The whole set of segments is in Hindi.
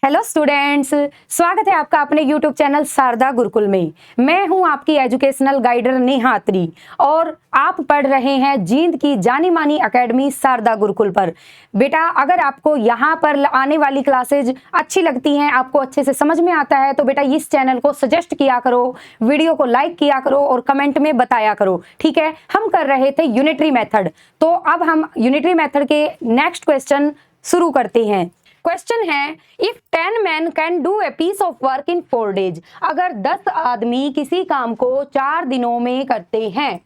हेलो स्टूडेंट्स, स्वागत है आपका अपने यूट्यूब चैनल शारदा गुरुकुल में। मैं हूं आपकी एजुकेशनल गाइडर नेहा अत्री और आप पढ़ रहे हैं जींद की जानी मानी एकेडमी शारदा गुरुकुल पर। बेटा, अगर आपको यहां पर आने वाली क्लासेज अच्छी लगती हैं, आपको अच्छे से समझ में आता है, तो बेटा इस चैनल को सजेस्ट किया करो, वीडियो को लाइक किया करो और कमेंट में बताया करो। ठीक है, हम कर रहे थे यूनिटरी मेथड, तो अब हम यूनिटरी मेथड के नेक्स्ट क्वेश्चन शुरू करते हैं। क्वेश्चन है, if 10 man can do a piece of work in 4 days, अगर 10 आदमी किसी काम को 4 दिनों में करते हैं,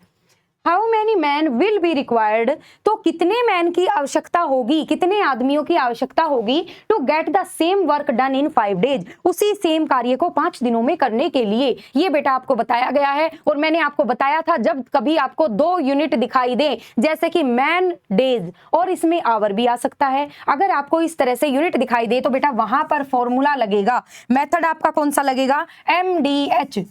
how many man will be required, तो कितने मैन की आवश्यकता होगी, कितने आदमियों की आवश्यकता होगी to get the same work done in 5 days, उसी सेम कार्य को 5 दिनों में करने के लिए। ये बेटा आपको बताया गया है और मैंने आपको बताया था जब कभी आपको 2 यूनिट दिखाई दे, जैसे कि मैन डेज और इसमें आवर भी आ सकता है, अगर आपको इस तरह से यूनिट दिखाई दे तो बेटा वहां पर फॉर्मूला लगेगा। मेथड आपका कौन सा लगेगा? MDH,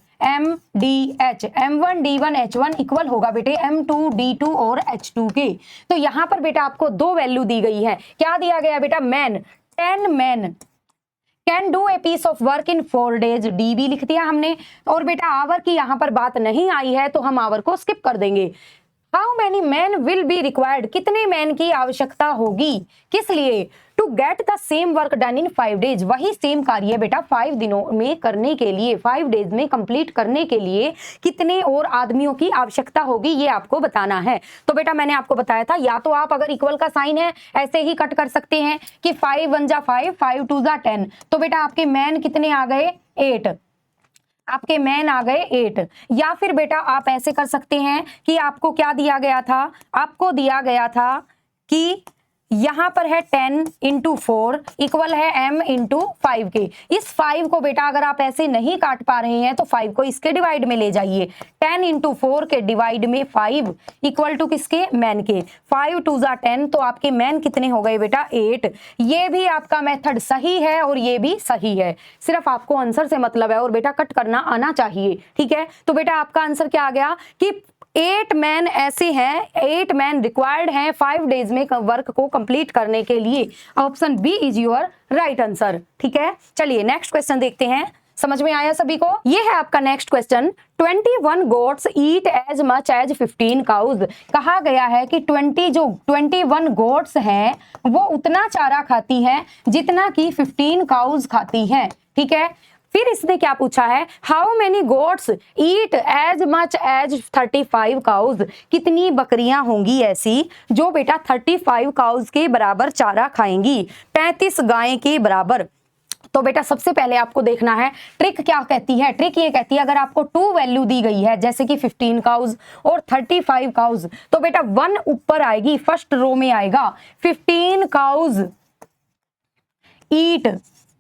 M1 D1 H1 equal होगा बेटे M2 D2 और H2 के। तो यहां पर बेटा आपको 2 वैल्यू दी गई है। क्या दिया गया बेटा? Man, 10 man can do a piece of work in 4 days, D भी लिख दिया हमने। और बेटा आवर की यहां पर बात नहीं आई है तो हम आवर को स्किप कर देंगे। How many man will be required, कितने मैन की आवश्यकता होगी, किस लिए? To get the same work done in 5 days, वही सेम कार्य बेटा 5 दिनों में करने के लिए, 5 डेज में कंप्लीट करने के लिए कितने और आदमियों की आवश्यकता होगी, ये आपको बताना है। तो बेटा मैंने आपको बताया था, या तो आप अगर इक्वल का साइन है ऐसे ही कट कर सकते हैं कि 5 1 जा 5, 5 2 जा 10, तो बेटा आपके मैन कितने आ गए? 8, आपके मैन आ गए 8। या फिर बेटा आप ऐसे कर सकते हैं कि आपको क्या दिया गया था? आपको दिया गया था कि यहां पर है 10 इंटू 4 इक्वल है M इंटू 5 के। इस 5 को बेटा अगर आप ऐसे नहीं काट पा रहे हैं तो 5 को इसके डिवाइड में ले जाइए। 10 इंटू 4 के डिवाइड में 5 इक्वल टू किसके? मैन के। 5 2 जा 10, तो आपके मैन कितने हो गए बेटा? 8। ये भी आपका मेथड सही है और ये भी सही है, सिर्फ आपको आंसर से मतलब है और बेटा कट करना आना चाहिए। ठीक है, तो बेटा आपका आंसर क्या आ गया कि 8 मैन ऐसे हैं, 8 मैन रिक्वायर्ड हैं 5 डेज में वर्क को कंप्लीट करने के लिए। Option B is your right answer. ठीक है, चलिए नेक्स्ट क्वेश्चन देखते हैं। समझ में आया सभी को? ये है आपका next question. 21 goats eat as much as 15 cows, कहा गया है कि 21 गोट्स हैं वो उतना चारा खाती हैं जितना कि 15 काउज खाती हैं। ठीक है, फिर इसने क्या पूछा है? How many goats eat as much as 35 cows, कितनी बकरियां होंगी ऐसी जो बेटा 35 काउज के बराबर चारा खाएंगी, 35 गायें के बराबर। तो बेटा सबसे पहले आपको देखना है ट्रिक क्या कहती है। ट्रिक ये कहती है अगर आपको 2 वैल्यू दी गई है जैसे कि 15 काउज और 35 काउज, तो बेटा 1 ऊपर आएगी, फर्स्ट रो में आएगा। 15 काउज ईट,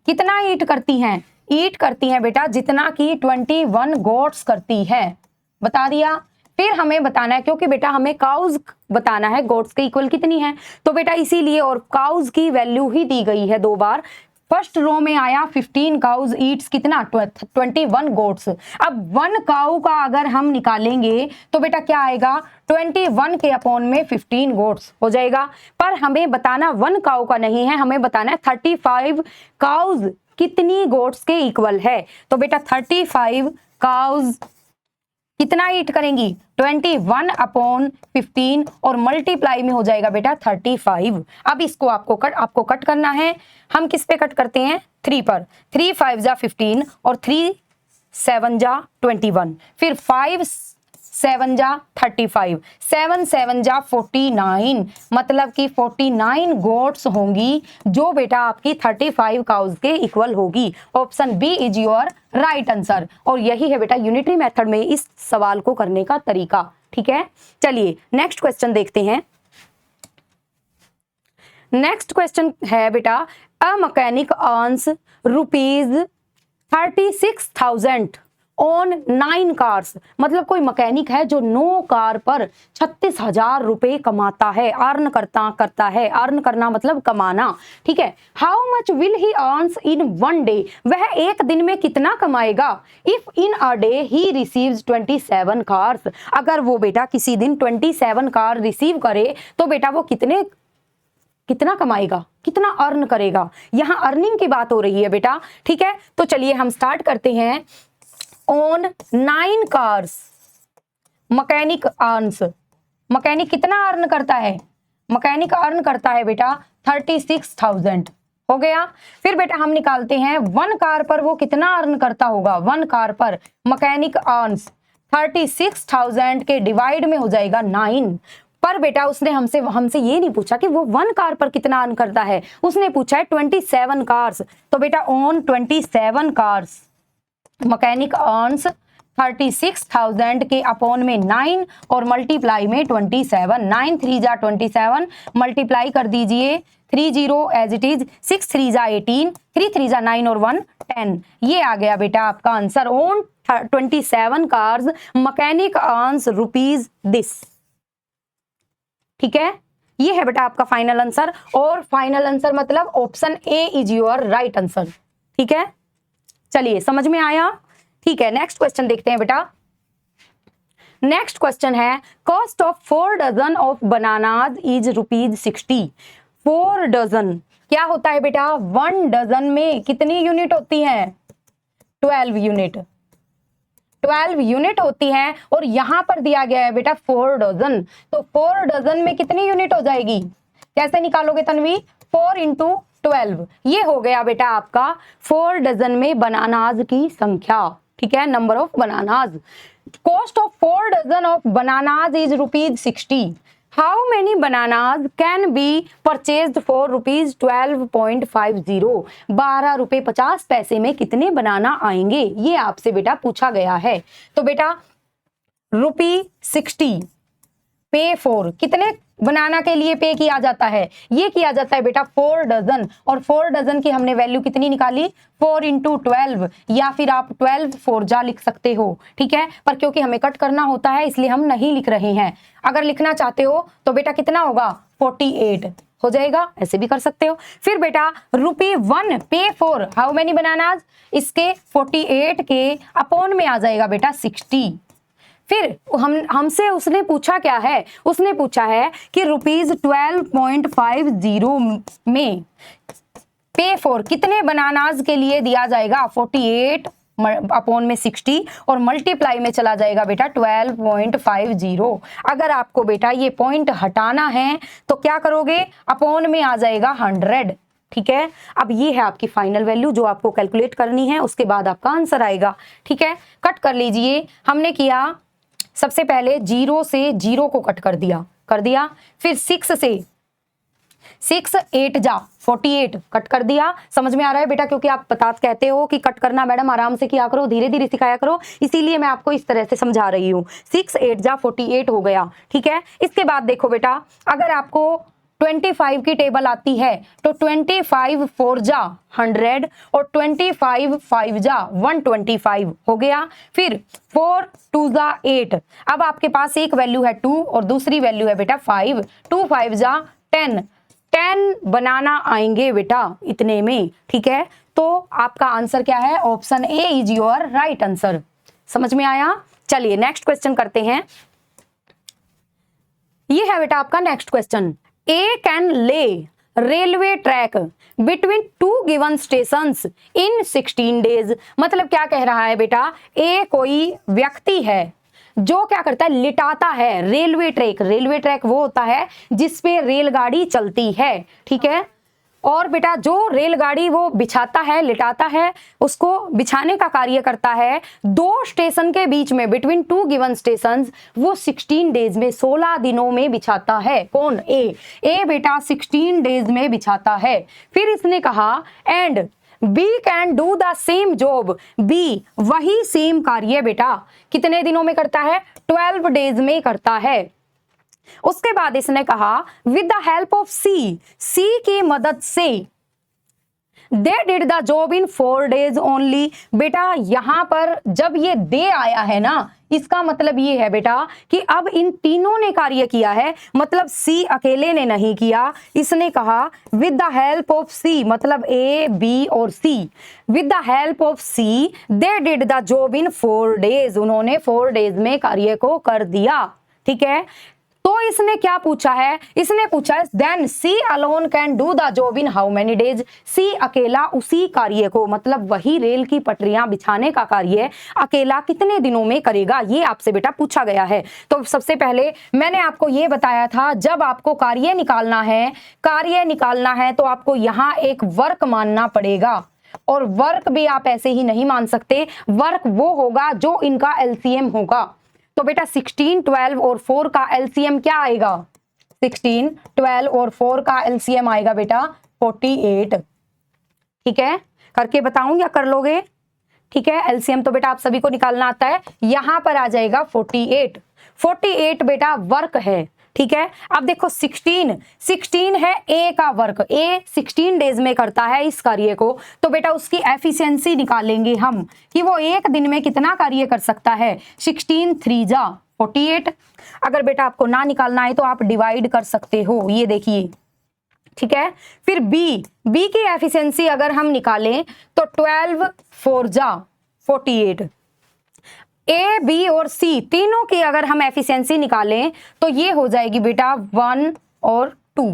कितना ईट करती हैं? ईट करती हैं बेटा जितना कि 21 गोट्स करती है, बता दिया। फिर हमें बताना है, क्योंकि बेटा हमें काउज बताना है गोट्स के इक्वल कितनी है, तो बेटा इसीलिए और काउज की वैल्यू ही दी गई है 2 बार। फर्स्ट रो में आया 15 काउज ईट्स कितना? 21 गोट्स। अब 1 काउ का अगर हम निकालेंगे तो बेटा क्या आएगा? 21 के अपॉन में 15 गोट्स हो जाएगा। पर हमें बताना 1 काउ का नहीं है, हमें बताना है 35 काउज कितनी गोट्स के इक्वल है। तो बेटा 35 काउज कितना ईट करेंगी? 21 अपॉन 15 और मल्टीप्लाई में हो जाएगा बेटा 35। अब इसको आपको कट करना है। हम किस पे कट करते हैं? 3 पर। 3 5 जा 15 और 3 7 जा 21, फिर 5 7 जा 35, 7 7 जा 49, मतलब कि 49 गोट्स होंगी जो बेटा आपकी 35 काउज के इक्वल होगी। Option B is your right answer. और यही है बेटा यूनिटरी मेथड में इस सवाल को करने का तरीका। ठीक है, चलिए नेक्स्ट क्वेश्चन देखते हैं। नेक्स्ट क्वेश्चन है बेटा, a mechanic earns ₹36,000 on 9 cars, मतलब कोई मैकेनिक है जो 9 कार पर 36,000 रुपए कमाता है, अर्न करता है। अर्न करना मतलब कमाना। ठीक है, how much will he earns in 1 day, वह एक दिन में कितना कमाएगा? If in a day he receives 27 cars, अगर वो बेटा किसी दिन 27 कार रिसीव करे तो बेटा वो कितने कितना कमाएगा, कितना अर्न करेगा, यहाँ अर्निंग की बात हो रही है बेटा। ठीक है, तो चलिए हम स्टार्ट करते हैं। On 9 cars mechanic earns, mechanic कितना अर्न करता है, मैकेनिक अर्न करता है बेटा 36,000, हो गया। फिर बेटा हम निकालते हैं 1 कार पर वो कितना अर्न करता होगा, 1 कार पर मैकेनिक अर्न्स 36,000 के डिवाइड में हो जाएगा 9। पर बेटा उसने हमसे ये नहीं पूछा कि वो 1 कार पर कितना अर्न करता है, उसने पूछा है 27 कार्स। तो बेटा ऑन 27 कार्स मैकेनिक अर्न्स 36,000 के अपॉन में 9 और मल्टीप्लाई में 27, 9 3 जा 27, मल्टीप्लाई कर दीजिए 30 एज इट इज, 6 3 जा 18, 3 3 जा 9 और 1 10। ये आ गया बेटा आपका answer. On 27 cars mechanic earns rupees this. ठीक है, ये है बेटा आपका फाइनल आंसर, और फाइनल आंसर मतलब option A is your right answer. ठीक है, चलिए समझ में आया। ठीक है, नेक्स्ट क्वेश्चन देखते हैं बेटा। नेक्स्ट क्वेश्चन है cost of 4 dozen of bananas is rupees 60। 4 dozen क्या होता है बेटा, 1 डजन में कितनी यूनिट होती है, 12 यूनिट, 12 यूनिट होती है। और यहां पर दिया गया है बेटा 4 डजन, तो 4 डजन में कितनी यूनिट हो जाएगी, कैसे निकालोगे तन्वी, 4 इंटू 12, ये हो गया बेटा आपका 4 डजन में बनानाज की संख्या। ठीक है, number of bananas. Cost of 4 dozen of bananas is rupees 60। How many bananas can be purchased for rupees 12.50। 12 रुपए 50 पैसे में कितने बनाना आएंगे, ये आपसे बेटा पूछा गया है। तो बेटा ₹60 पे फॉर, कितने बनाना के लिए पे किया जाता है, ये किया जाता है बेटा 4 डजन, और 4 डजन की हमने वैल्यू कितनी निकाली, 4 इंटू 12, या फिर आप 12 4 जा लिख सकते हो। ठीक है, पर क्योंकि हमें कट करना होता है इसलिए हम नहीं लिख रहे हैं। अगर लिखना चाहते हो तो बेटा कितना होगा, 48 हो जाएगा, ऐसे भी कर सकते हो। फिर बेटा ₹1 पे फॉर हाउ मेनी बनानाज, इसके 48 के अपॉन में आ जाएगा बेटा 60। फिर हमसे उसने पूछा क्या है, उसने पूछा है कि रुपीज 12.50 में पे फॉर कितने बनानाज के लिए दिया जाएगा, 48 अपॉन में 60 और मल्टीप्लाई में चला जाएगा बेटा 12.50। अगर आपको बेटा ये पॉइंट हटाना है तो क्या करोगे, अपॉन में आ जाएगा 100। ठीक है, अब ये है आपकी फाइनल वैल्यू जो आपको कैलकुलेट करनी है, उसके बाद आपका आंसर आएगा। ठीक है, कट कर लीजिए। हमने किया सबसे पहले 0 से 0 को कट कर दिया, फिर 6 से 6 8 जा 48 कट कर दिया। समझ में आ रहा है बेटा, क्योंकि आप कहते हो कि कट करना मैडम आराम से किया करो, धीरे धीरे सिखाया करो, इसीलिए मैं आपको इस तरह से समझा रही हूँ। 6 8 जा 48 हो गया। ठीक है, इसके बाद देखो बेटा, अगर आपको 25 की टेबल आती है तो 25 4 जा 100 और 25 5 जा 125 हो गया। फिर 4 2 जा 8, अब आपके पास एक वैल्यू है 2 और दूसरी वैल्यू है बेटा 5, 2 5 जा 10 बनाना आएंगे बेटा इतने में। ठीक है, तो आपका आंसर क्या है, option A is your right answer. समझ में आया। चलिए नेक्स्ट क्वेश्चन करते हैं। ये है बेटा आपका next question. A can lay railway track between 2 given stations in 16 days। मतलब क्या कह रहा है बेटा, A कोई व्यक्ति है जो क्या करता है, लिटाता है रेलवे ट्रैक। रेलवे ट्रैक वो होता है जिसपे रेलगाड़ी चलती है। ठीक है, और बेटा जो रेलगाड़ी वो बिछाता है, लिटाता है, उसको बिछाने का कार्य करता है 2 स्टेशन के बीच में, बिटवीन 2 गिवन स्टेशंस, वो 16 डेज में 16 दिनों में बिछाता है। कौन, ए बेटा 16 डेज में बिछाता है। फिर इसने कहा and B can do the same job, B वही सेम कार्य बेटा कितने दिनों में करता है, 12 डेज में करता है। उसके बाद इसने कहा विद द हेल्प ऑफ सी की मदद से दे did the job in 4 days only. बेटा यहां पर जब ये दे आया है ना, इसका मतलब ये है बेटा कि अब इन तीनों ने कार्य किया है, मतलब सी अकेले ने नहीं किया। इसने कहा with the help of C, मतलब ए बी और C, with the help of C they did the job in 4 days, उन्होंने 4 days में कार्य को कर दिया। ठीक है, तो इसने क्या पूछा है, इसने पूछा है then C alone can do the job in how many days. C अकेला उसी कार्य को, मतलब वही रेल की पटरियां बिछाने का कार्य अकेला कितने दिनों में करेगा, ये आपसे बेटा पूछा गया है। तो सबसे पहले मैंने आपको ये बताया था, जब आपको कार्य निकालना है तो आपको यहाँ एक वर्क मानना पड़ेगा, और वर्क भी आप ऐसे ही नहीं मान सकते, वर्क वो होगा जो इनका एलसीएम होगा। तो बेटा 16, 12 और 4 का एलसीएम क्या आएगा, 16, 12 और 4 का एलसीएम आएगा बेटा 48। ठीक है, करके बताऊं या कर लोगे? ठीक है, एलसीएम तो बेटा आप सभी को निकालना आता है, यहां पर आ जाएगा 48। 48 बेटा वर्क है। ठीक है, अब देखो 16 है ए का वर्क, ए 16 डेज में करता है इस कार्य को, तो बेटा उसकी एफिशिएंसी निकालेंगे हम कि वो एक दिन में कितना कार्य कर सकता है। 16 3 जा 48। अगर बेटा आपको ना निकालना है तो आप डिवाइड कर सकते हो, ये देखिए। ठीक है, फिर बी की एफिशिएंसी अगर हम निकालें तो 12 4 जा 48। ए बी और सी तीनों की अगर हम एफिशिएंसी निकालें तो ये हो जाएगी बेटा 1 और 2,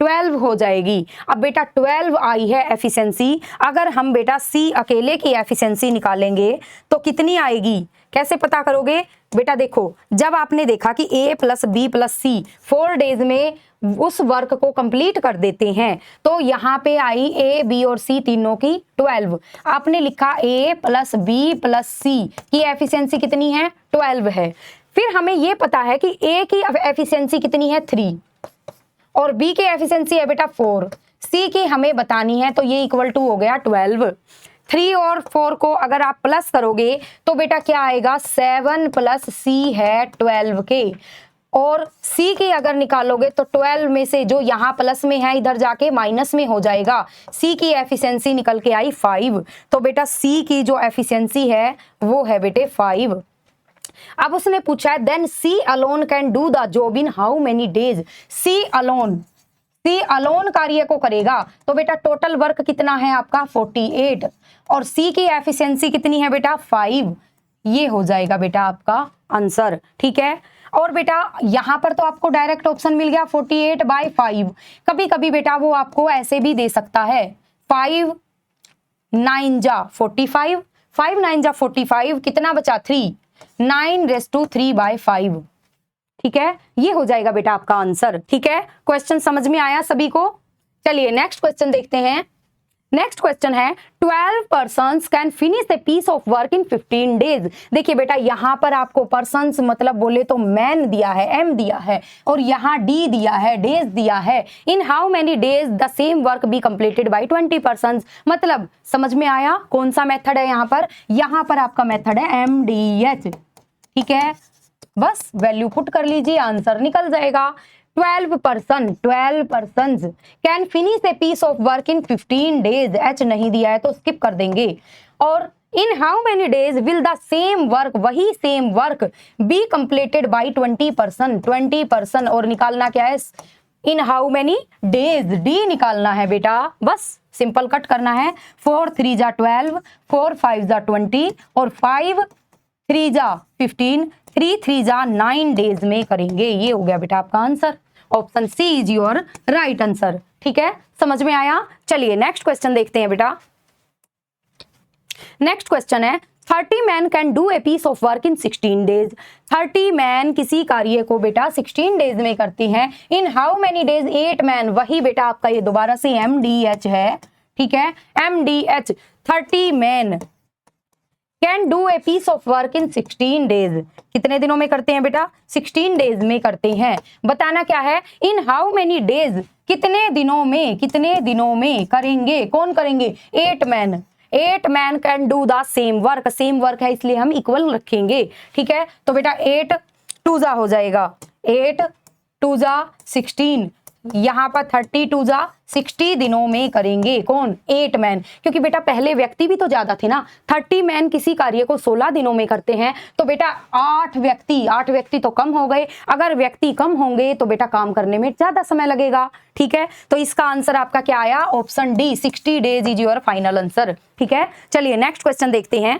12 हो जाएगी। अब बेटा 12 आई है एफिशिएंसी, अगर हम बेटा सी अकेले की एफिशिएंसी निकालेंगे तो कितनी आएगी, कैसे पता करोगे बेटा? देखो, जब आपने देखा कि ए प्लस बी प्लस सी 4 डेज में उस वर्क को कंप्लीट कर देते हैं, तो यहाँ पे आई ए बी और सी तीनों की 12। आपने लिखा ए प्लस बी प्लस सी की एफिशिएंसी कितनी है, 12 है। फिर हमें ये पता है कि ए की एफिशिएंसी कितनी है, 3, और बी की एफिशिएंसी है बेटा 4, सी की हमें बतानी है, तो ये इक्वल टू हो गया 12। 3 और 4 को अगर आप प्लस करोगे तो बेटा क्या आएगा, 7 प्लस सी है 12 के, और सी की अगर निकालोगे तो 12 में से जो यहाँ प्लस में है इधर जाके माइनस में हो जाएगा। सी की एफिशिएंसी निकल के आई 5, तो बेटा सी की जो एफिशिएंसी है वो है बेटे 5। अब उसने पूछा है then C alone can do the job in how many days. C alone कार्य को करेगा, तो बेटा टोटल वर्क कितना है आपका 48, और सी की एफिशिएंसी कितनी है बेटा 5। ये हो जाएगा बेटा आपका आंसर। ठीक है, और बेटा यहां पर तो आपको डायरेक्ट ऑप्शन मिल गया 48/5। कभी कभी बेटा वो आपको ऐसे भी दे सकता है, 5 9 जा 45, 5 9 जा 45, कितना बचा 3, 9⁵3/5। ठीक है, ये हो जाएगा बेटा आपका आंसर। ठीक है, क्वेश्चन समझ में आया सभी को? चलिए नेक्स्ट क्वेश्चन देखते हैं। नेक्स्ट क्वेश्चन है 12 persons can finish a piece of work in 15 days. देखिए बेटा यहां पर आपको पर्सन्स मतलब बोले तो मैन दिया है, एम दिया है, और यहाँ डी दिया है, डेज दिया है। In how many days the same work be completed by 20 persons. मतलब समझ में आया कौन सा मेथड है यहाँ पर? यहाँ पर आपका मेथड है MDH। ठीक है, बस वैल्यू पुट कर लीजिए, आंसर निकल जाएगा। 12 persons can finish a piece of work in 15 days. H नहीं दिया है तो स्किप कर देंगे। और in how many days will the same work, वही same work be completed by 20%, और निकालना क्या है, in how many days, D निकालना है बेटा। बस सिंपल कट करना है, 4 3 जा 12, 4 5 जा 20, और 5 3 जा 15, 3 3 जा 9 डेज में करेंगे। ये हो गया बेटा आपका answer. Option C is your right answer. ठीक है, समझ में आया? चलिए नेक्स्ट क्वेश्चन देखते हैं बेटा। नेक्स्ट क्वेश्चन है 30 man can do a piece of work in 16 days. 30 man किसी कार्य को बेटा 16 डेज में करती हैं। In how many days 8 man, वही बेटा आपका ये दोबारा से MDH है। ठीक है, MDH 30 man can do a piece of work in 16 days. कितने दिनों में करते हैं बेटा? 16 डेज में करते हैं। बताना क्या है, इन हाउ मेनी डेज, कितने दिनों में करेंगे, कौन करेंगे? 8 man can do the same work है इसलिए हम इक्वल रखेंगे। ठीक है, तो बेटा 8 2 जा हो जाएगा, 8 2 जा 16, यहाँ पर 30 2 जा 60 दिनों में करेंगे। कौन? 8 मैन, क्योंकि बेटा पहले व्यक्ति भी तो ज्यादा थे ना। 30 मैन किसी कार्य को 16 दिनों में करते हैं, तो बेटा 8 व्यक्ति तो कम हो गए। अगर व्यक्ति कम होंगे तो बेटा काम करने में ज्यादा समय लगेगा। ठीक है, तो इसका आंसर आपका क्या आया? Option D, 60 days is your final answer. ठीक है, चलिए नेक्स्ट क्वेश्चन देखते हैं।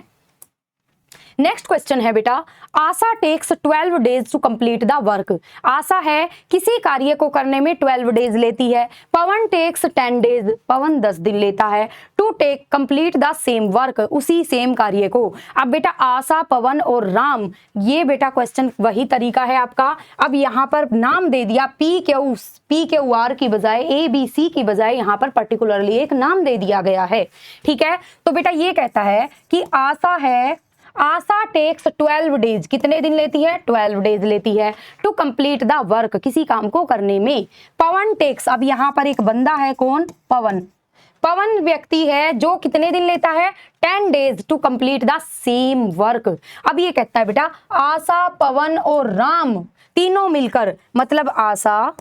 नेक्स्ट क्वेश्चन है बेटा, Asha takes 12 days to complete the work. Asha है किसी कार्य को करने में 12 डेज लेती है। पवन टेक्स 10 डेज, पवन 10 दिन लेता है to take complete the same work, उसी सेम कार्य को। अब बेटा आशा, पवन और राम, ये बेटा क्वेश्चन वही तरीका है आपका। अब यहाँ पर नाम दे दिया PQR की बजाय, ABC की बजाय यहाँ पर पर्टिकुलरली एक नाम दे दिया गया है। ठीक है, तो बेटा ये कहता है कि आशा टेक्स 12 डेज, कितने दिन लेती है? 12 डेज लेती है टू कंप्लीट द वर्क, किसी काम को करने में। पवन टेक्स, अब यहाँ पर एक बंदा है, कौन? पवन। पवन व्यक्ति है जो कितने दिन लेता है? 10 days to complete the same work. अब ये कहता है बेटा आशा, पवन और राम तीनों मिलकर, मतलब आशा,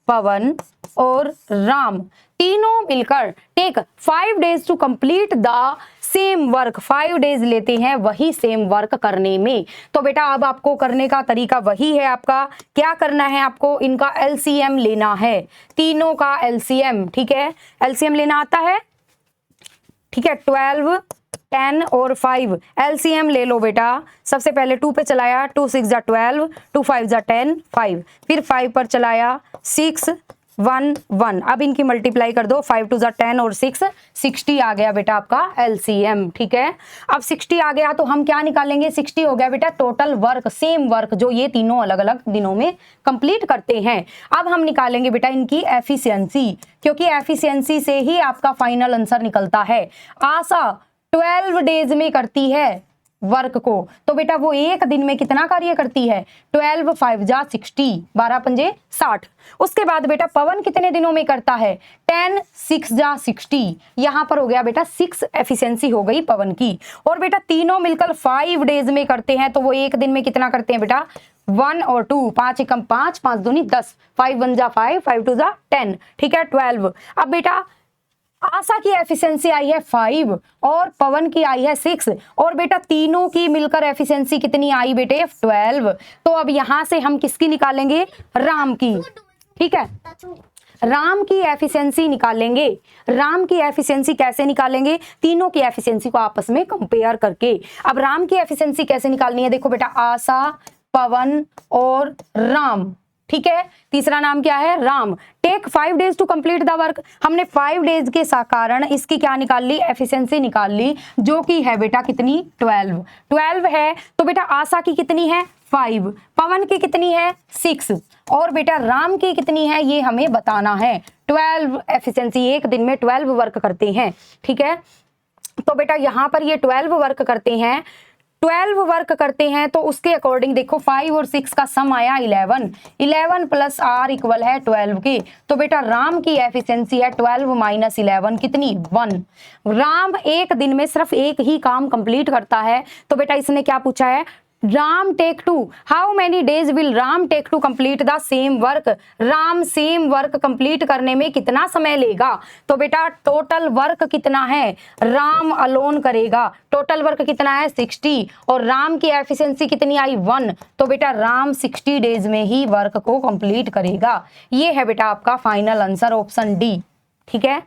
पवन और राम तीनों मिलकर take 5 days to complete the same work, 5 days लेते हैं वही सेम वर्क करने में। तो बेटा अब आपको करने का तरीका वही है आपका। क्या करना है आपको? इनका LCM लेना है, तीनों का LCM। ठीक है, LCM लेना आता है? ठीक है, 12, 10 और 5 LCM ले लो बेटा। सबसे पहले 2 पे चलाया, 2 6 जा 12, 2 5 जा 10, 5, फिर 5 पर चलाया, 6 1 1। अब इनकी मल्टीप्लाई कर दो, 5 2 जा 10 और 6 60 आ गया बेटा आपका LCM। ठीक है, अब 60 आ गया तो हम क्या निकालेंगे? 60 हो गया बेटा टोटल वर्क, सेम वर्क जो ये तीनों अलग अलग दिनों में कंप्लीट करते हैं। अब हम निकालेंगे बेटा इनकी एफिशिएंसी, क्योंकि एफिशिएंसी से ही आपका फाइनल आंसर निकलता है। आशा 12 डेज में करती है वर्क को, तो बेटा वो एक दिन में कितना कार्य करती है? 12 5 जा 60, 12 पंजे 60। उसके बाद बेटा पवन कितने दिनों में करता है? 10 6 जा 60। यहाँ पर हो गया बेटा 6 एफिशिएंसी हो गई पवन की। और बेटा तीनों मिलकर 5 डेज में करते हैं, तो वो एक दिन में कितना करते हैं बेटा? 1 और 2, 5 एकम 5, 5 दूनी 10, 5 1 जा 5, 5 2 जा 10। ठीक है, 12। अब बेटा आशा की एफिशिएंसी आई है 5 और पवन की आई है 6, और बेटा तीनों की मिलकर एफिशिएंसी कितनी आई बेटे? 12। तो अब यहां से हम किसकी निकालेंगे? राम की। ठीक है, राम की एफिशिएंसी निकालेंगे। राम की एफिशिएंसी कैसे निकालेंगे? तीनों की एफिशिएंसी को आपस में कंपेयर करके। अब राम की एफिशिएंसी कैसे निकालनी है? देखो बेटा आशा, पवन और राम। ठीक है, तीसरा नाम क्या है? Ram. Take 5 days to complete the work, हमने 5 डेज के कारण इसकी क्या निकाल ली? एफिशिएंसी निकाल ली, जो कि है बेटा कितनी? 12 है। तो बेटा आशा की कितनी है? 5, पवन की कितनी है? 6, और बेटा राम की कितनी है ये हमें बताना है। 12 एफिशिएंसी, एक दिन में 12 वर्क करते हैं। ठीक है, तो बेटा यहाँ पर ये 12 वर्क करते हैं, 12 वर्क करते हैं, तो उसके अकॉर्डिंग देखो 5 और 6 का सम आया 11 प्लस R इक्वल है 12 के। तो बेटा राम की एफिशिएंसी है 12 माइनस 11, कितनी? 1। राम एक दिन में सिर्फ एक ही काम कंप्लीट करता है, तो बेटा इसने क्या पूछा है? Ram take to, how many days will Ram take to complete the same work, Ram same work complete करने में कितना समय लेगा? तो बेटा टोटल वर्क कितना है? राम अलोन करेगा, टोटल वर्क कितना है? 60, और राम की एफिशिएंसी कितनी आई? 1। तो बेटा राम 60 डेज में ही वर्क को कंप्लीट करेगा। ये है बेटा आपका फाइनल आंसर, ऑप्शन डी। ठीक है,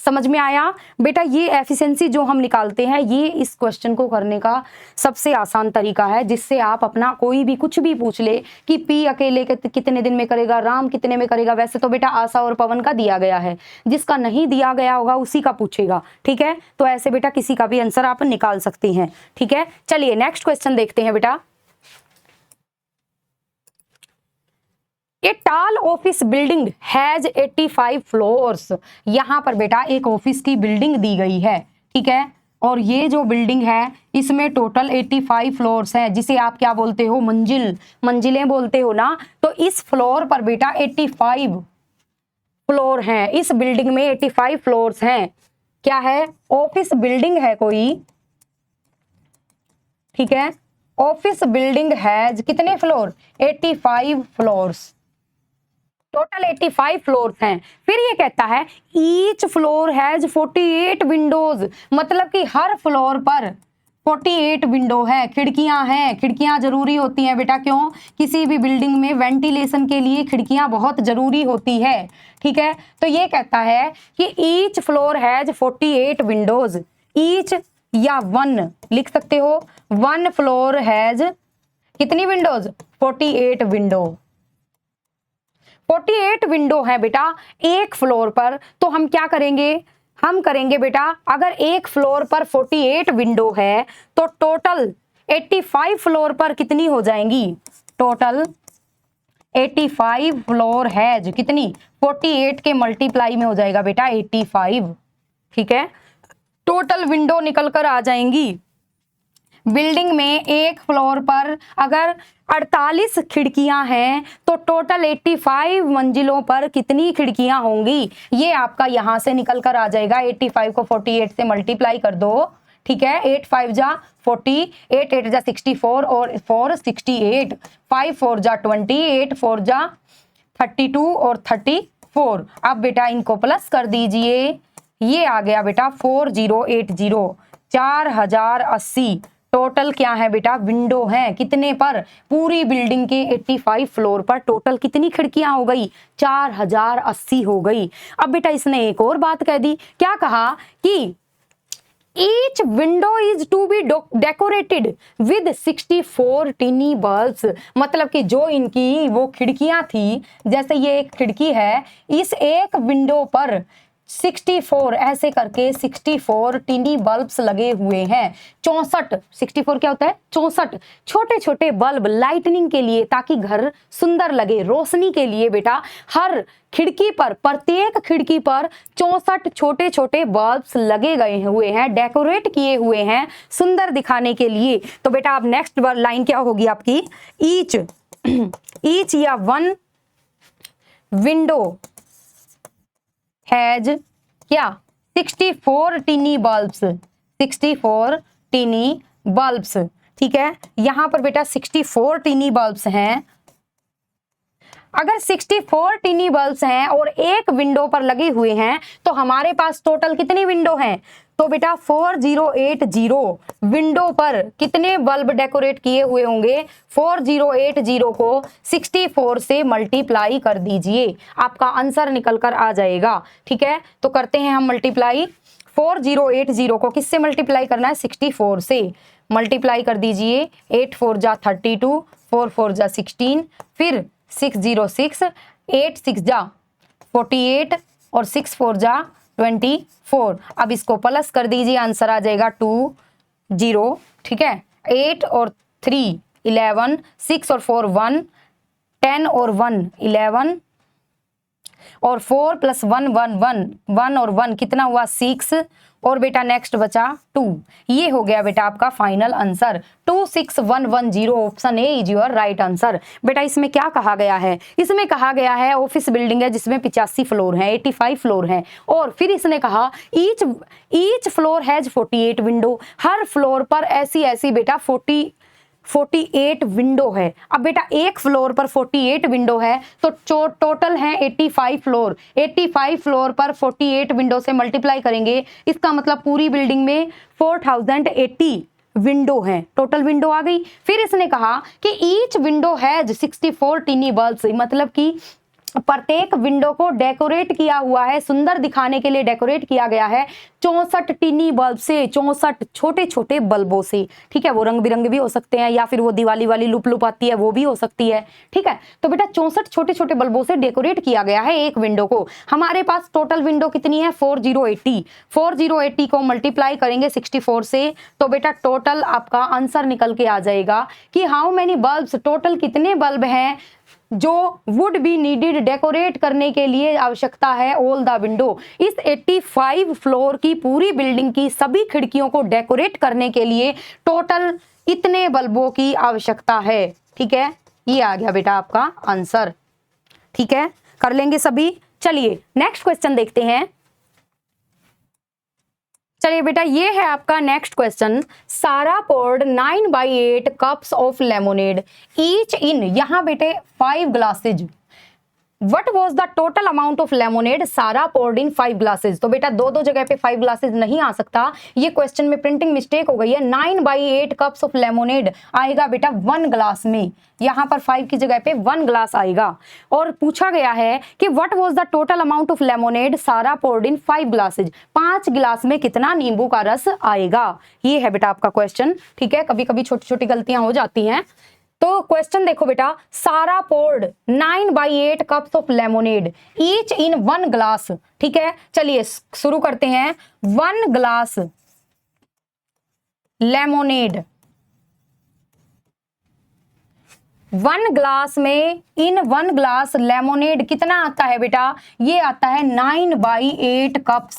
समझ में आया बेटा? ये एफिशिएंसी जो हम निकालते हैं, ये इस क्वेश्चन को करने का सबसे आसान तरीका है, जिससे आप अपना कोई भी कुछ भी पूछ ले कि पी अकेले कितने दिन में करेगा, राम कितने में करेगा। वैसे तो बेटा आशा और पवन का दिया गया है, जिसका नहीं दिया गया होगा उसी का पूछेगा। ठीक है, तो ऐसे बेटा किसी का भी आंसर आप निकाल सकते हैं। ठीक है, चलिए नेक्स्ट क्वेश्चन देखते हैं बेटा। ए टाल ऑफिस बिल्डिंग हैज 85 फ्लोर्स। यहाँ पर बेटा एक ऑफिस की बिल्डिंग दी गई है। ठीक है, और ये जो बिल्डिंग है इसमें टोटल 85 फ्लोर्स हैं, जिसे आप क्या बोलते हो? मंजिलें बोलते हो ना। तो इस फ्लोर पर बेटा 85 फ्लोर हैं, इस बिल्डिंग में 85 फ्लोर्स हैं। क्या है? ऑफिस बिल्डिंग है कोई। ठीक है, ऑफिस बिल्डिंग हैज कितने फ्लोर? 85 फ्लोर्स, टोटल 85 फ्लोर्स हैं। फिर ये कहता है ईच फ्लोर हैज 48 विंडोज, मतलब कि हर फ्लोर पर 48 विंडो है, खिड़कियां हैं। खिड़कियां जरूरी होती हैं बेटा, क्यों? किसी भी बिल्डिंग में वेंटिलेशन के लिए खिड़कियां बहुत जरूरी होती है। ठीक है, तो ये कहता है कि each floor has 48 Windows, each या 1 लिख सकते हो। 1 फ्लोर हैज कितनी विंडोज? 48 विंडो। 48 विंडो है बेटा एक फ्लोर पर। तो हम क्या करेंगे? हम करेंगे बेटा, अगर एक फ्लोर पर 48 विंडो है तो टोटल 85 फ्लोर पर कितनी हो जाएंगी? टोटल 85 फ्लोर हैज कितनी? 48 के मल्टीप्लाई में हो जाएगा बेटा 85। ठीक है, टोटल विंडो निकल कर आ जाएंगी। बिल्डिंग में एक फ्लोर पर अगर 48 खिड़कियां हैं तो टोटल 85 मंजिलों पर कितनी खिड़कियां होंगी? ये आपका यहां से निकल कर आ जाएगा। 85 को 48 से मल्टीप्लाई कर दो। ठीक है, 8 5 जा 40, 8 8 जा 64 और 4 68, 5 4 जा 20, 8 4 जा 32 और 34। अब बेटा इनको प्लस कर दीजिए। ये आ गया बेटा 4080, 4080। टोटल क्या है बेटा? विंडो है। कितने पर? पूरी बिल्डिंग के 85 फ्लोर पर टोटल कितनी खिड़कियां हो गई? 4080 हो गई। अब बेटा इसने एक और बात कह दी। क्या कहा कि each window is to be decorated with 64 tiny bulbs. मतलब कि जो इनकी वो खिड़कियां थी, जैसे ये एक खिड़की है, इस एक विंडो पर 64 ऐसे करके 64 टीनी बल्ब्स लगे हुए हैं। 64, 64 क्या होता है? 64 छोटे छोटे बल्ब लाइटनिंग के लिए, ताकि घर सुंदर लगे, रोशनी के लिए बेटा हर खिड़की पर, प्रत्येक खिड़की पर 64 छोटे छोटे बल्ब्स लगे गए हुए हैं, डेकोरेट किए हुए हैं सुंदर दिखाने के लिए। तो बेटा अब नेक्स्ट लाइन क्या होगी आपकी? ईच या 1 विंडो हैज क्या? 64 टीनी बल्ब्स, 64 टीनी बल्ब्स। ठीक है, यहां पर बेटा 64 टीनी बल्ब्स हैं। अगर 64 टीनी बल्ब्स हैं और एक विंडो पर लगे हुए हैं तो हमारे पास टोटल कितनी विंडो हैं? तो बेटा 4080 विंडो पर कितने बल्ब डेकोरेट किए हुए होंगे? 4080 को 64 से मल्टीप्लाई कर दीजिए, आपका आंसर निकल कर आ जाएगा। ठीक है, तो करते हैं हम मल्टीप्लाई। 4080 को किससे मल्टीप्लाई करना है? 64 से मल्टीप्लाई कर दीजिए। 8 4 जा 32, 4 4 जा 16, फिर 606, 8 6 जा 48 और 6 4 जा 24। अब इसको प्लस कर दीजिए, आंसर आ जाएगा 20। ठीक है, 8 और 3 11, 6 और 4 1, 10 और 1 11 और 4 + 1 1 1, 1 और 1 कितना हुआ? 6 और बेटा नेक्स्ट बचा 2। ये हो गया बेटा आपका final answer. 26110 option A is your right answer. बेटा इसमें क्या कहा गया है? इसमें कहा गया है ऑफिस बिल्डिंग है जिसमें 85 फ्लोर हैं, 85 फ्लोर हैं, और फिर इसने कहा each floor has 48 window. Her floor पर ऐसी ऐसी बेटा 48 विंडो है। अब बेटा एक फ्लोर पर 48 विंडो है तो टोटल है 85 फ्लोर। 85 फ्लोर पर 48 विंडो से मल्टीप्लाई करेंगे, इसका मतलब पूरी बिल्डिंग में 4080 विंडो है। टोटल विंडो आ गई। फिर इसने कहा कि each window has 64 tiny bulbs, मतलब कि प्रत्येक विंडो को डेकोरेट किया हुआ है, सुंदर दिखाने के लिए डेकोरेट किया गया है 64 टीनी बल्ब से, 64 छोटे छोटे बल्बों से। ठीक है, वो रंग बिरंगे भी हो सकते हैं या फिर वो दिवाली वाली लुप आती है वो भी हो सकती है। ठीक है, तो बेटा 64 छोटे छोटे बल्बों से डेकोरेट किया गया है एक विंडो को। हमारे पास टोटल विंडो कितनी है? 4080। 4080 को मल्टीप्लाई करेंगे 64 से तो बेटा टोटल आपका आंसर निकल के आ जाएगा कि हाउ मेनी बल्ब्स, टोटल कितने बल्ब हैं जो वुड बी नीडेड डेकोरेट करने के लिए आवश्यकता है ऑल द विंडो। इस 85 फ्लोर की पूरी बिल्डिंग की सभी खिड़कियों को डेकोरेट करने के लिए टोटल इतने बल्बों की आवश्यकता है। ठीक है, ये आ गया बेटा आपका आंसर। ठीक है, कर लेंगे सभी। चलिए नेक्स्ट क्वेश्चन देखते हैं। चलिए बेटा ये है आपका next question. Sara poured 9/8 cups of lemonade each in, यहाँ बेटे 5 glasses what was the total amount of lemonade Sara poured in 5 glasses. तो बेटा दो जगह पे 5 ग्लासेज नहीं आ सकता, ये क्वेश्चन में प्रिंटिंग मिस्टेक हो गई है। 9/8 कप्स ऑफ लेमोनेड आएगा बेटा 1 ग्लास में, यहां पर 5 की जगह पे 1 ग्लास आएगा। और पूछा गया है कि what was the total amount of lemonade Sara poured in 5 glasses, 5 गिलास में कितना नींबू का रस आएगा, ये है बेटा आपका क्वेश्चन। ठीक है, कभी कभी छोटी छोटी गलतियां हो जाती हैं। तो क्वेश्चन देखो बेटा, Sara poured 9/8 cups of lemonade each in 1 glass. ठीक है, चलिए शुरू करते हैं। 1 ग्लास लेमोनेड, 1 ग्लास में इन 1 ग्लास लेमोनेड कितना आता है बेटा, ये आता है 9/8 कप्स।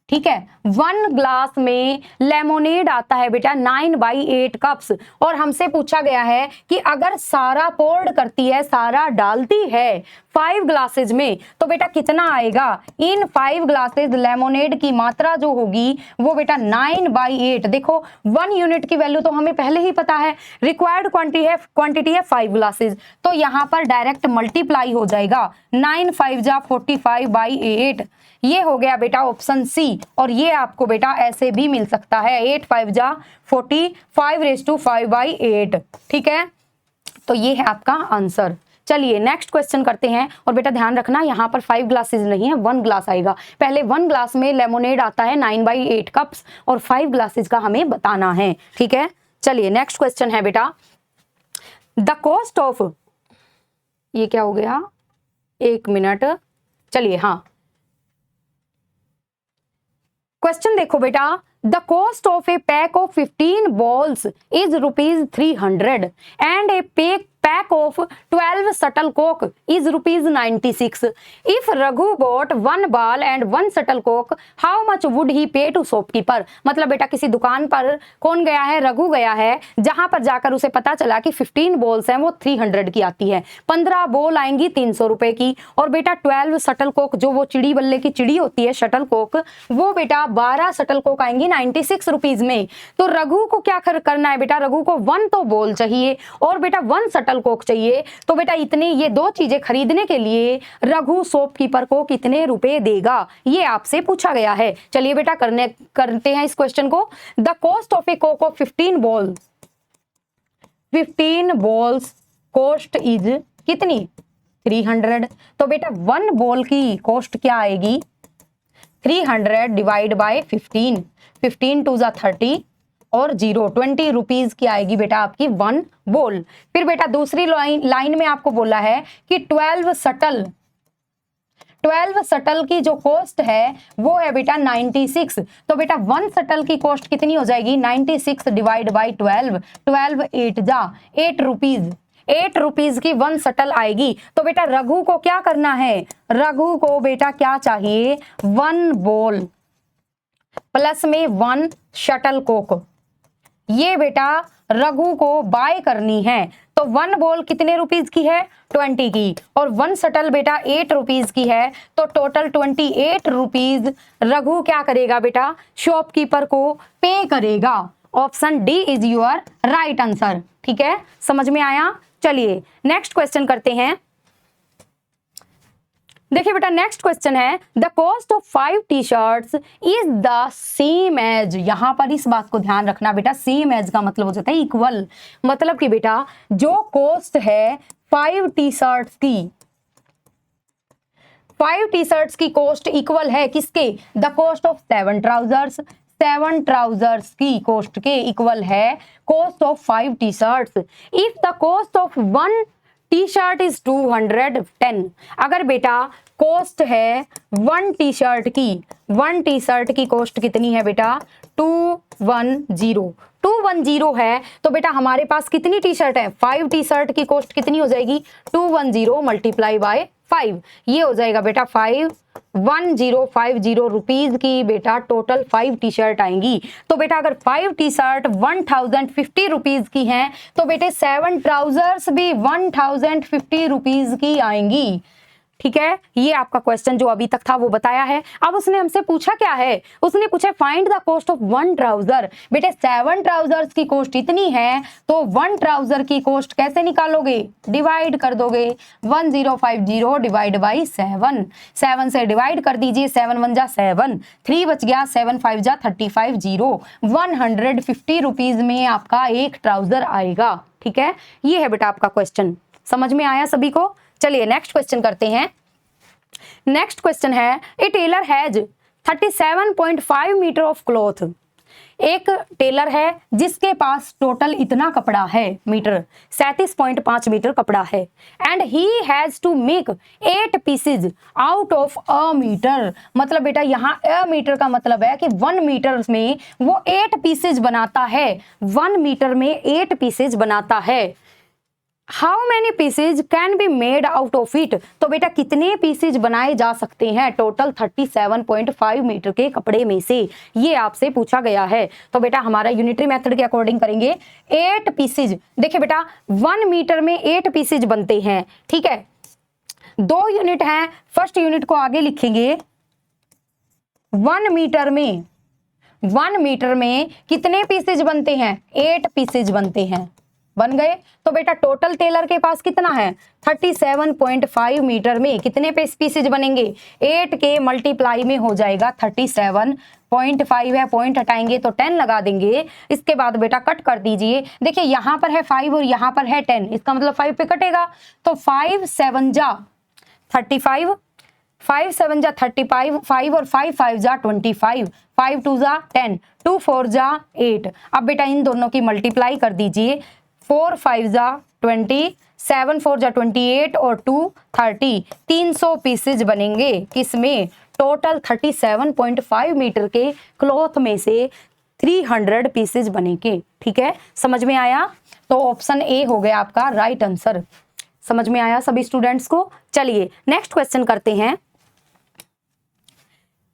ठीक है, 1 ग्लास में लेमोनेड आता है बेटा 9/8 कप्स। और हमसे पूछा गया है कि अगर सारा पोर्ड करती है, सारा डालती है 5 ग्लासेज में, तो बेटा कितना आएगा। इन 5 ग्लासेज लेमोनेड की मात्रा जो होगी वो बेटा 9/8। देखो 1 यूनिट की वैल्यू तो हमें पहले ही पता है, रिक्वायर्ड क्वांटिटी है 5 ग्लासेज, तो यहाँ पर डायरेक्ट मल्टीप्लाई हो जाएगा। 9 5 जा 45/8, ये हो गया बेटा ऑप्शन सी। और ये आपको बेटा ऐसे भी मिल सकता है, 8 5 जा 45/5/8। ठीक है, तो ये है आपका आंसर। चलिए नेक्स्ट क्वेश्चन करते हैं। और बेटा ध्यान रखना, यहाँ पर 5 ग्लासेस नहीं है, 1 ग्लास आएगा। पहले 1 ग्लास में लेमोनेड आता है 9/8 कप्स और 5 ग्लासेस का हमें बताना है। ठीक है, चलिए नेक्स्ट क्वेश्चन है बेटा, द कॉस्ट ऑफ, ये क्या हो गया, 1 मिनट, चलिए हाँ क्वेश्चन देखो बेटा, the cost of A pack of 15 balls is ₹300 and A pack of 12 shuttlecock is ₹96. If Raghu bought 1 ball and 1 shuttlecock, how much would he pay to shopkeeper? मतलब बेटा किसी दुकान पर कौन गया है, रघु गया है, जहां पर जाकर उसे पता चला कि 15 बॉल्स हैं वो 300 की आती है, 15 बॉल आएंगी 300 रुपए की, और बेटा 12 शटलकॉक, जो वो चिड़ी बल्ले की चिड़ी होती है शटलकॉक, वो बेटा 12 शटलकॉक आएंगी 96 रुपीज में। तो रघु को क्या करना है बेटा, रघु को 1 तो बॉल चाहिए और बेटा 1 शटलकॉक चाहिए। तो बेटा इतने, ये 2 चीजें खरीदने के लिए रघु शॉपकीपर को कितने रुपए देगा, ये आपसे पूछा गया है। चलिए बेटा करते हैं इस क्वेश्चन को। The cost of A Coke of 15 balls cost is कितनी, 300। तो बेटा 1 बॉल की कॉस्ट क्या आएगी, 300 डिवाइड बाय 15, 15 2 जा 30 और 0, 20 रुपीज की आएगी बेटा आपकी 1 बॉल। फिर बेटा दूसरी लाइन में आपको बोला है कि 12 शटल की जो कॉस्ट है वो है बेटा 96। तो बेटा 1 शटल की कॉस्ट कितनी हो जाएगी, 96 डिवाइड बाई 12, 12 8 जा 8 रुपीज, 8 रुपीज की 1 शटल आएगी। तो बेटा रघु को क्या करना है, रघु को बेटा क्या चाहिए, 1 बॉल प्लस में 1 शटलकॉक, ये बेटा रघु को बाय करनी है। तो 1 बॉल कितने रुपीज की है, 20 की, और 1 शटल बेटा 8 रुपीज की है, तो टोटल 28 रुपीज रघु क्या करेगा बेटा, शॉपकीपर को पे करेगा। Option D is your right answer. ठीक है, समझ में आया। चलिए नेक्स्ट क्वेश्चन करते हैं। देखिए बेटा नेक्स्ट क्वेश्चन है, the cost of 5 t-shirts is the same as. यहां पर इस बात को ध्यान रखना बेटा, सेम एज का मतलब हो जाता है इक्वल। मतलब कि बेटा जो कॉस्ट है 5 टी-शर्ट्स की, 5 टी-शर्ट्स की कॉस्ट इक्वल है किसके, the cost of 7 trousers, 7 trousers की कॉस्ट के इक्वल है cost of 5 t-shirts. If the cost of 1 t-shirt is 210, अगर बेटा कॉस्ट है 1 टी-शर्ट की, 1 टी-शर्ट की कॉस्ट कितनी है बेटा, 210 है, तो बेटा हमारे पास कितनी टी-शर्ट है, 5 टी-शर्ट की कॉस्ट कितनी हो जाएगी, 210 मल्टीप्लाई बाय 5, ये हो जाएगा बेटा 51050 रुपीज की बेटा टोटल 5 टी-शर्ट आएंगी। तो बेटा अगर 5 टी-शर्ट 1050 रुपीज की हैं, तो बेटे 7 ट्राउजर्स भी 1050 रुपीज की आएंगी। ठीक है, ये आपका क्वेश्चन जो अभी तक था वो बताया है। अब उसने हमसे पूछा क्या है, उसने पूछा find the cost of 1 trouser. बेटे 7 ट्राउजर्स की कॉस्ट इतनी है तो 1 ट्राउजर की कॉस्ट कैसे निकालोगे, डिवाइड कर दोगे। 1050 डिवाइड बाई 7, 7 से डिवाइड कर दीजिए, 7 1 जा 7, 3 बच गया, 7 5 जा 35, 0 150 रुपीज में आपका एक ट्राउजर आएगा। ठीक है, ये है बेटा आपका क्वेश्चन, समझ में आया सभी को। चलिए नेक्स्ट क्वेश्चन करते हैं। नेक्स्ट क्वेश्चन है a tailor has 37.5 metre of cloth. एक टेलर है जिसके पास टोटल इतना कपड़ा है, मीटर 37.5 मीटर कपड़ा है, and he has to make 8 pieces out of a metre. मतलब बेटा यहाँ अ मीटर का मतलब है कि 1 मीटर में वो 8 पीसेज बनाता है, 1 मीटर में 8 पीसेज बनाता है। How many pieces can be made out of it. तो बेटा कितने पीसेज बनाए जा सकते हैं टोटल 37.5 मीटर के कपड़े में से, ये आपसे पूछा गया है। तो बेटा हमारा यूनिटरी मेथड के अकॉर्डिंग करेंगे। 8 पीसेज, देखिए बेटा 1 मीटर में 8 पीसेज बनते हैं। ठीक है, 2 यूनिट हैं, फर्स्ट यूनिट को आगे लिखेंगे। 1 मीटर में कितने पीसेज बनते हैं, 8 पीसेज बनते हैं, बन गए। तो बेटा टोटल टेलर के पास कितना है, 37.5 मीटर में कितने पीसेज बनेंगे, 8 के मल्टीप्लाई में हो जाएगा 37.5 है, पॉइंट हटाएंगे तो 10 लगा देंगे। इसके बाद बेटा कट कर दीजिए, देखिए यहाँ पर है 5 और यहाँ पर है 10, इसका मतलब 5 पे कटेगा, तो 5 7 जा 35, 5 7 जा 35, 5 और 5 5 जा 25, 5 2 जा 10, 2 4 जा 8। अब बेटा इन दोनों की मल्टीप्लाई कर दीजिए, 4 5 जा 20, 7 4 जा 28 और 2 30, 300 पीसेज बनेंगे किसमें, टोटल 37.5 मीटर के क्लॉथ में से 300 पीसेज बनेंगे। ठीक है, समझ में आया। तो ऑप्शन ए हो गया आपका राइट आंसर। समझ में आया सभी स्टूडेंट्स को। चलिए नेक्स्ट क्वेश्चन करते हैं।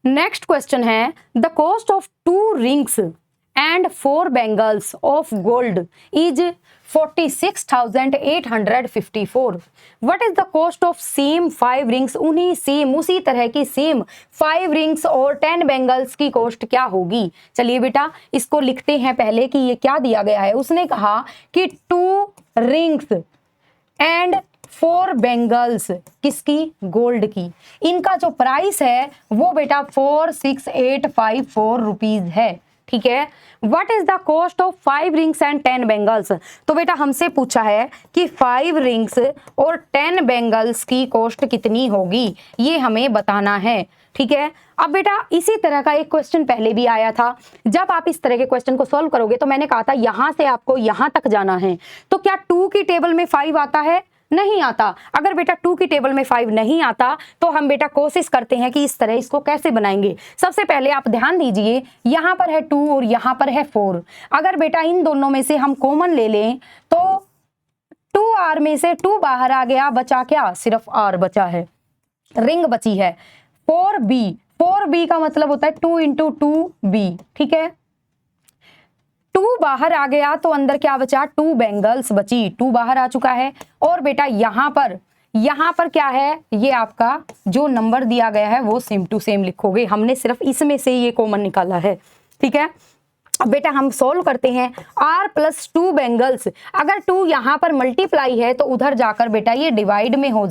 नेक्स्ट क्वेश्चन है the cost of 2 rings and 4 bangles of gold is 46,854। What is the cost of same 5 rings? उन्हीं सेम उसी तरह की सेम 5 रिंग्स और 10 बैंगल्स की कॉस्ट क्या होगी। चलिए बेटा इसको लिखते हैं पहले कि ये क्या दिया गया है। उसने कहा कि 2 रिंग्स एंड 4 बैंगल्स किसकी, गोल्ड की, इनका जो प्राइस है वो बेटा 46,854 रुपीज है। ठीक है, what is the cost of 5 rings and 10 bangles. तो बेटा हमसे पूछा है कि 5 रिंग्स और 10 बैंगल्स की कॉस्ट कितनी होगी, ये हमें बताना है। ठीक है, अब बेटा इसी तरह का एक क्वेश्चन पहले भी आया था। जब आप इस तरह के क्वेश्चन को सॉल्व करोगे तो मैंने कहा था यहां से आपको यहां तक जाना है। तो क्या 2 की टेबल में 5 आता है, नहीं आता। अगर बेटा 2 की टेबल में 5 नहीं आता तो हम बेटा कोशिश करते हैं कि इस तरह इसको कैसे बनाएंगे। सबसे पहले आप ध्यान दीजिए, यहाँ पर है 2 और यहाँ पर है 4। अगर बेटा इन दोनों में से हम कॉमन ले लें तो 2R में से 2 बाहर आ गया, बचा क्या, सिर्फ R बचा है, रिंग बची है। 4B का मतलब होता है 2 × 2B। ठीक है, 2 बाहर आ गया तो अंदर क्या बचा, 2 बैंगल्स बची, 2 बाहर आ चुका है। और बेटा यहाँ पर क्या है, ये आपका जो नंबर दिया गया है वो सेम टू सेम लिखोगे, हमने सिर्फ इसमें से ये कॉमन निकाला है। ठीक है, अब बेटा हम सॉल्व करते हैं। R + 2 बैंगल्स, अगर 2 यहाँ पर मल्टीप्लाई है तो उधर जाकर बेटा ये डिवाइड में हो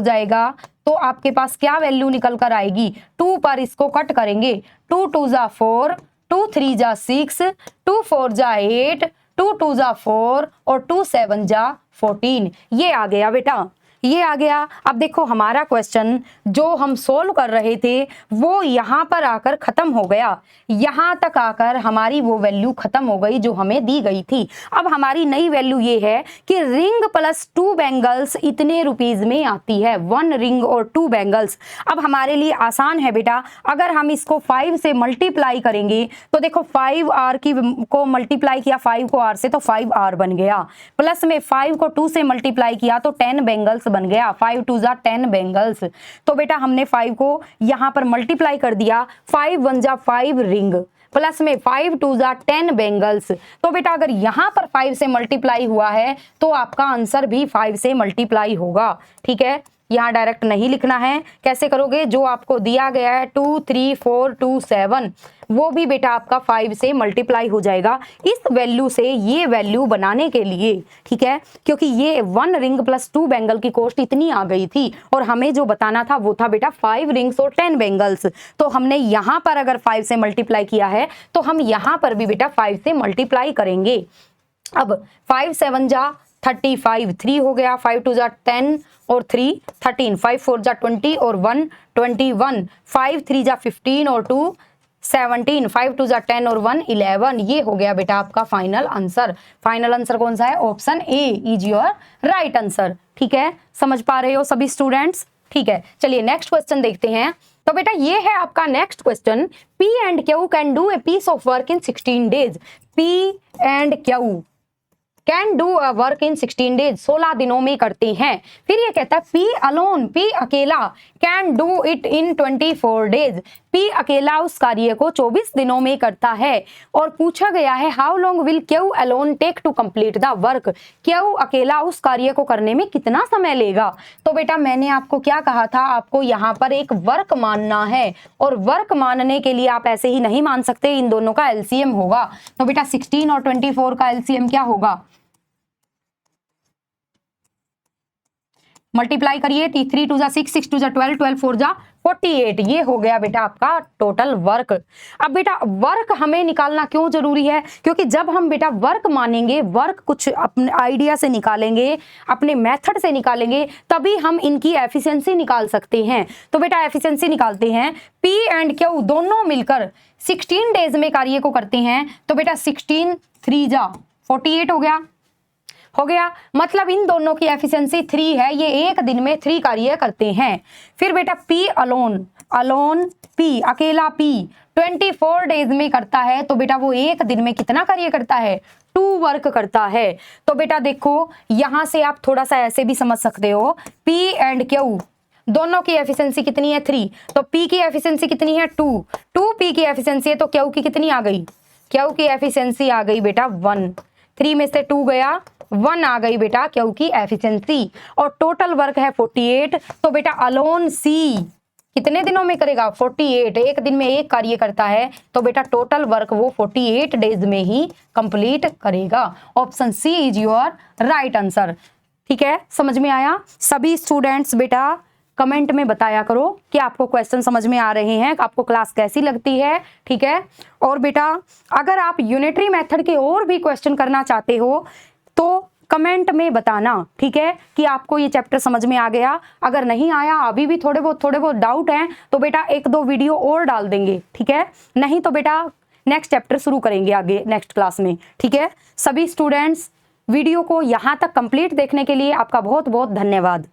जाएगा, तो आपके पास क्या वैल्यू निकल कर आएगी, 2 पर इसको कट करेंगे, 2 2 जा 4, 2 3 जा 6, 2 4 जा 8, 2 2 जा 4 और 2 7 जा 14। ये आ गया बेटा, ये आ गया। अब देखो हमारा क्वेश्चन जो हम सोल्व कर रहे थे वो यहाँ पर आकर खत्म हो गया, यहाँ तक आकर हमारी वो वैल्यू खत्म हो गई जो हमें दी गई थी। अब हमारी नई वैल्यू ये है कि रिंग + 2 बैंगल्स इतने रुपीज में आती है, 1 रिंग और 2 बैंगल्स। अब हमारे लिए आसान है बेटा, अगर हम इसको 5 से मल्टीप्लाई करेंगे तो देखो 5R को मल्टीप्लाई किया 5 को R से तो 5R बन गया, प्लस में 5 को 2 से मल्टीप्लाई किया तो 10 बैंगल्स बन गया, 5 2 जा 10 बैंगल्स। तो बेटा हमने 5 को यहाँ पर मल्टीप्लाई कर दिया, 5 1 जा 5 रिंग, प्लस में 5 2 जा 10 बेंगल्स। तो बेटा अगर यहाँ पर 5 से मल्टीप्लाई हुआ है तो आपका आंसर भी 5 से मल्टीप्लाई होगा। ठीक है, यहाँ डायरेक्ट नहीं लिखना है, कैसे करोगे, जो आपको दिया गया है 2 3 4 2 7 वो भी बेटा आपका 5 से मल्टीप्लाई हो जाएगा इस वैल्यू से ये वैल्यू बनाने के लिए। ठीक है, क्योंकि ये 1 रिंग प्लस 2 बेंगल की कॉस्ट इतनी आ गई थी और हमें जो बताना था वो था बेटा 5 रिंग्स और 10 बेंगल्स। तो हमने यहाँ पर अगर 5 से मल्टीप्लाई किया है तो हम यहाँ पर भी बेटा 5 से मल्टीप्लाई करेंगे। अब 5 7 जा 35 3 हो गया, 5 2 जा 10 और 3 13, 5 4 जा 20 और 1 21, 5 3 जा 15 और 2 17, 5 2 जा 10 और 1 11। ये हो गया बेटा आपका फाइनल आंसर। फाइनल आंसर कौन सा है, option A is your right answer. ठीक है, समझ पा रहे हो सभी स्टूडेंट्स। ठीक है, चलिए नेक्स्ट क्वेश्चन देखते हैं। तो बेटा ये है आपका next question, P and Q can do a piece of work in 16 days. P and Q can do a work in 16 days, 16 दिनों में करते हैं। फिर ये कहता है पी अलोन, पी अकेला, can do it in 24 days, P अकेला उस कार्य को 24 दिनों में करता है। और पूछा गया है how long will Q alone take to complete the work, Q अकेला उस कार्य को करने में कितना समय लेगा। तो बेटा मैंने आपको क्या कहा था, आपको यहाँ पर एक वर्क मानना है और वर्क मानने के लिए आप ऐसे ही नहीं मान सकते, इन दोनों का एलसीएम होगा। तो बेटा 16 और 24 का एलसीएम क्या होगा, मल्टीप्लाई करिए, 3 2 जा 6 6 2 जा 12 12 4 जा 48। ये हो गया बेटा आपका टोटल वर्क। अब बेटा वर्क हमें निकालना क्यों जरूरी है, क्योंकि जब हम बेटा वर्क मानेंगे, वर्क कुछ अपने आइडिया से निकालेंगे, अपने मेथड से निकालेंगे, तभी हम इनकी एफिशिएंसी निकाल सकते हैं। तो बेटा एफिशिएंसी निकालते हैं, पी एंड क्यू दोनों मिलकर 16 डेज में कार्य को करते हैं। तो बेटा 16 3 जा 48 हो गया, मतलब इन दोनों की एफिशिएंसी 3 है, ये एक दिन में 3 कार्य करते हैं। फिर बेटा पी अलोन, अलोन पी अकेला पी 24 डेज में करता है। तो बेटा वो एक दिन में कितना कार्य करता है, 2 वर्क करता है। तो बेटा देखो यहां से आप थोड़ा सा ऐसे भी समझ सकते हो, पी एंड क्यू दोनों की एफिशिएंसी कितनी है 3, तो पी की एफिशिएंसी कितनी है 2 पी की एफिशिएंसी है, तो क्यू की कितनी आ गई, क्यू की एफिशिएंसी आ गई बेटा 1, 3 में से 2 गया, 1 आ गई बेटा क्यू की एफिशिएंसी। और टोटल वर्क है 48। तो बेटा अलोन सी कितने दिनों में करेगा, 48, एक दिन में एक कार्य करता है। तो बेटा टोटल वर्क वो 48 डेज में ही कंप्लीट करेगा। Option C is your right answer. ठीक है, समझ में आया। सभी स्टूडेंट्स बेटा कमेंट में बताया करो कि आपको क्वेश्चन समझ में आ रहे हैं, आपको क्लास कैसी लगती है। ठीक है, और बेटा अगर आप यूनिटरी मेथड के और भी क्वेश्चन करना चाहते हो तो कमेंट में बताना, ठीक है, कि आपको ये चैप्टर समझ में आ गया। अगर नहीं आया, अभी भी थोड़े बहुत डाउट हैं, तो बेटा 1-2 वीडियो और डाल देंगे। ठीक है, नहीं तो बेटा नेक्स्ट चैप्टर शुरू करेंगे आगे नेक्स्ट क्लास में। ठीक है, सभी स्टूडेंट्स वीडियो को यहाँ तक कंप्लीट देखने के लिए आपका बहुत बहुत धन्यवाद।